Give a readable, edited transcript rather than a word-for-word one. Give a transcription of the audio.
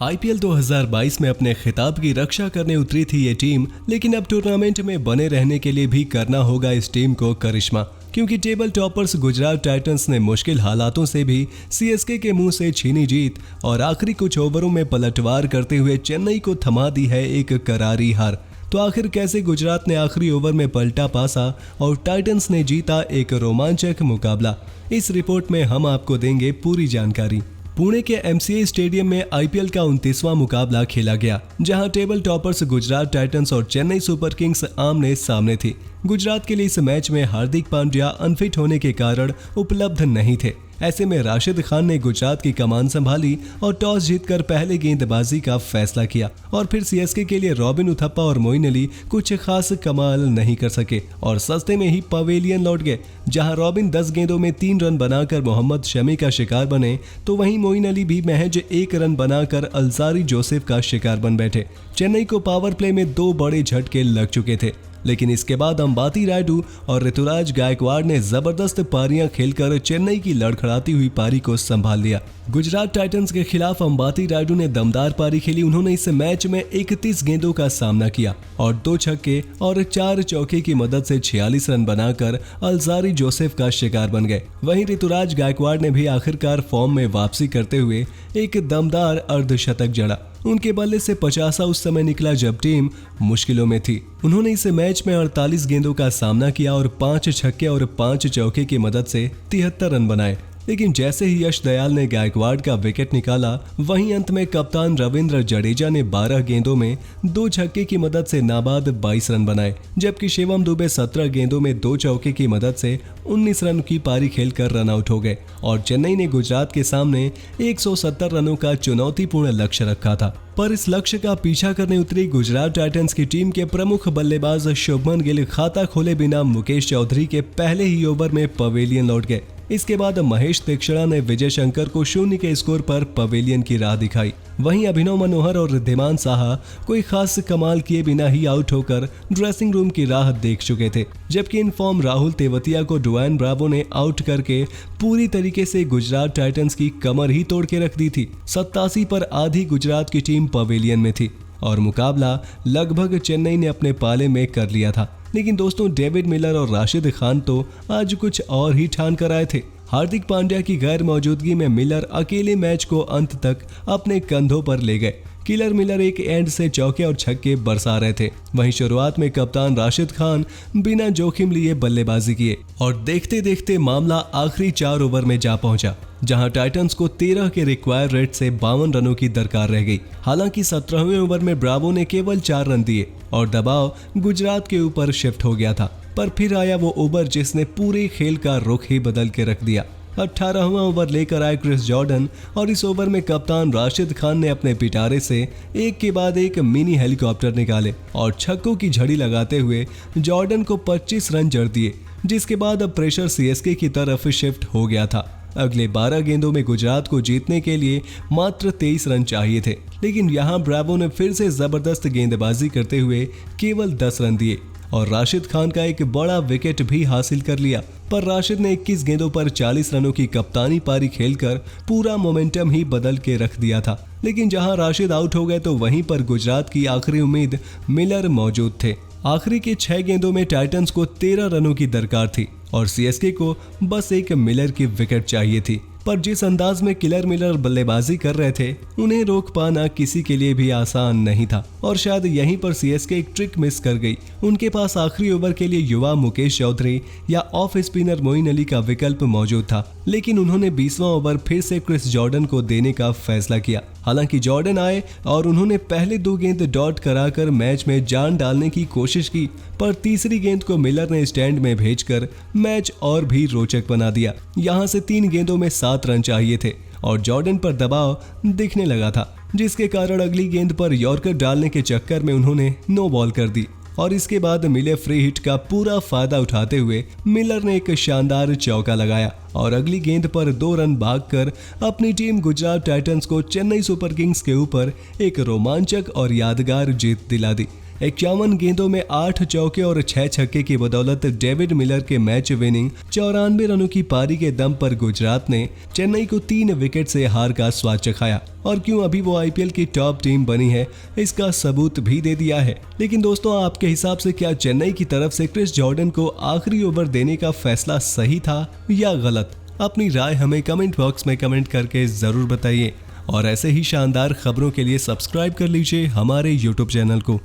IPL 2022 में अपने खिताब की रक्षा करने उतरी थी ये टीम, लेकिन अब टूर्नामेंट में बने रहने के लिए भी करना होगा इस टीम को करिश्मा, क्योंकि टेबल टॉपर्स गुजरात टाइटंस ने मुश्किल हालातों से भी सीएसके के मुंह से छीनी जीत और आखिरी कुछ ओवरों में पलटवार करते हुए चेन्नई को थमा दी है एक करारी हार। तो आखिर कैसे गुजरात ने आखिरी ओवर में पलटा पासा और टाइटंस ने जीता एक रोमांचक मुकाबला, इस रिपोर्ट में हम आपको देंगे पूरी जानकारी। पुणे के एमसीए स्टेडियम में आईपीएल का 29वां मुकाबला खेला गया, जहां टेबल टॉपर्स गुजरात टाइटंस और चेन्नई सुपर किंग्स आमने सामने थी। गुजरात के लिए इस मैच में हार्दिक पांड्या अनफिट होने के कारण उपलब्ध नहीं थे। ऐसे में राशिद खान ने गुजरात की कमान संभाली और टॉस जीतकर पहले गेंदबाजी का फैसला किया और फिर सीएसके के लिए रॉबिन उथप्पा और मोइन अली कुछ खास कमाल नहीं कर सके और सस्ते में ही पवेलियन लौट गए, जहां रॉबिन 10 गेंदों में 3 रन बनाकर मोहम्मद शमी का शिकार बने, तो वहीं मोइन अली भी महज 1 रन बनाकर अल्जारी जोसेफ का शिकार बन बैठे। चेन्नई को पावर प्ले में 2 बड़े झटके लग चुके थे, लेकिन इसके बाद अंबाती रायडू और ऋतुराज गायकवाड़ ने जबरदस्त पारियां खेलकर चेन्नई की लड़खड़ाती हुई पारी को संभाल लिया। गुजरात टाइटंस के खिलाफ अंबाती रायडू ने दमदार पारी खेली। उन्होंने इस मैच में 31 गेंदों का सामना किया और 2 छक्के और 4 चौके की मदद से 46 रन बनाकर अल्जारी जोसेफ का शिकार बन गए। वहीं ऋतुराज गायकवाड़ ने भी आखिरकार फॉर्म में वापसी करते हुए एक दमदार अर्धशतक जड़ा। उनके बल्ले से 50 उस समय निकला जब टीम मुश्किलों में थी। उन्होंने इस मैच में 48 गेंदों का सामना किया और 5 छक्के और 5 चौके की मदद से 73 रन बनाए। लेकिन जैसे ही यश दयाल ने गायकवाड़ का विकेट निकाला, वहीं अंत में कप्तान रविंद्र जडेजा ने 12 गेंदों में 2 छक्के की मदद से नाबाद 22 रन बनाए, जबकि शिवम दुबे 17 गेंदों में 2 चौके की मदद से 19 रन की पारी खेलकर रन आउट हो गए और चेन्नई ने गुजरात के सामने 170 रनों का चुनौतीपूर्ण लक्ष्य रखा था। पर इस लक्ष्य का पीछा करने उतरी गुजरात टाइटंस की टीम के प्रमुख बल्लेबाज शुभमन गिल खाता खोले बिना मुकेश चौधरी के पहले ही ओवर में पवेलियन लौट गए। इसके बाद महेश तीक्षणा ने विजय शंकर को 0 के स्कोर पर पवेलियन की राह दिखाई। वहीं अभिनव मनोहर और रिद्धिमान साहा कोई खास कमाल किए बिना ही आउट होकर ड्रेसिंग रूम की राह देख चुके थे, जबकि इन फॉर्म राहुल तेवतिया को डुआन ब्रावो ने आउट करके पूरी तरीके से गुजरात टाइटंस की कमर ही तोड़ के रख दी थी। 87 पर आधी गुजरात की टीम पवेलियन में थी और मुकाबला लगभग चेन्नई ने अपने पाले में कर लिया था। लेकिन दोस्तों, डेविड मिलर और राशिद खान तो आज कुछ और ही ठान कर आए थे। हार्दिक पांड्या की गैर मौजूदगी में मिलर अकेले मैच को अंत तक अपने कंधों पर ले गए। किलर मिलर एक एंड से चौके और छक्के बरसा रहे थे। वहीं शुरुआत में कप्तान राशिद खान बिना जोखिम लिए बल्लेबाजी किए और देखते देखते मामला आखिरी 4 ओवर में जा पहुंचा, जहां टाइटंस को 13 के रिक्वायर रेट से 52 रनों की दरकार रह गई। हालांकि 17वें ओवर में ब्रावो ने केवल 4 रन दिए और दबाव गुजरात के ऊपर शिफ्ट हो गया था। पर फिर आया वो ओवर जिसने पूरे खेल का रुख ही बदल के रख दिया। 18वां ओवर लेकर आए क्रिस जॉर्डन और इस ओवर में कप्तान राशिद खान ने अपने पिटारे से एक के बाद एक मिनी हेलीकॉप्टर निकाले और छक्कों की झड़ी लगाते हुए जॉर्डन को 25 रन जड़ दिए, जिसके बाद अब प्रेशर सीएसके की तरफ शिफ्ट हो गया था। अगले 12 गेंदों में गुजरात को जीतने के लिए मात्र 23 रन चाहिए थे, लेकिन यहां ब्रावो ने फिर से जबरदस्त गेंदबाजी करते हुए केवल 10 रन दिए और राशिद खान का एक बड़ा विकेट भी हासिल कर लिया। पर राशिद ने 21 गेंदों पर 40 रनों की कप्तानी पारी खेलकर पूरा मोमेंटम ही बदल के रख दिया था। लेकिन जहां राशिद आउट हो गए तो वहीं पर गुजरात की आखिरी उम्मीद मिलर मौजूद थे। आखिरी के 6 गेंदों में टाइटंस को 13 रनों की दरकार थी और सीएसके को बस एक मिलर की विकेट चाहिए थी। पर जिस अंदाज में किलर मिलर बल्लेबाजी कर रहे थे, उन्हें रोक पाना किसी के लिए भी आसान नहीं था और शायद यहीं पर सीएसके एक ट्रिक मिस कर गई। उनके पास आखिरी ओवर के लिए युवा मुकेश चौधरी या ऑफ स्पिनर मोइन अली का विकल्प मौजूद था, लेकिन उन्होंने 20वां ओवर फिर से क्रिस जॉर्डन को देने का फैसला किया। हालांकि जॉर्डन आए और उन्होंने पहले 2 गेंद डॉट कराकर मैच में जान डालने की कोशिश की, पर तीसरी गेंद को मिलर ने स्टैंड में भेजकर मैच और भी रोचक बना दिया। यहां से 3 गेंदों में 7 रन चाहिए थे और जॉर्डन पर दबाव दिखने लगा था, जिसके कारण अगली गेंद पर यॉर्कर डालने के चक्कर में उन्होंने नो बॉल कर दी और इसके बाद मिले फ्री हिट का पूरा फायदा उठाते हुए मिलर ने एक शानदार चौका लगाया और अगली गेंद पर 2 रन भागकर अपनी टीम गुजरात टाइटंस को चेन्नई सुपर किंग्स के ऊपर एक रोमांचक और यादगार जीत दिला दी। 51 गेंदों में 8 चौके और 6 छक्के की बदौलत डेविड मिलर के मैच विनिंग 94 रनों की पारी के दम पर गुजरात ने चेन्नई को 3 विकेट से हार का स्वाद चखाया और क्यों अभी वो आईपीएल की टॉप टीम बनी है इसका सबूत भी दे दिया है। लेकिन दोस्तों, आपके हिसाब से क्या चेन्नई की तरफ से क्रिस जॉर्डन को आखिरी ओवर देने का फैसला सही था या गलत? अपनी राय हमें कमेंट बॉक्स में कमेंट करके जरूर बताइए और ऐसे ही शानदार खबरों के लिए सब्सक्राइब कर लीजिए हमारे यूट्यूब चैनल को।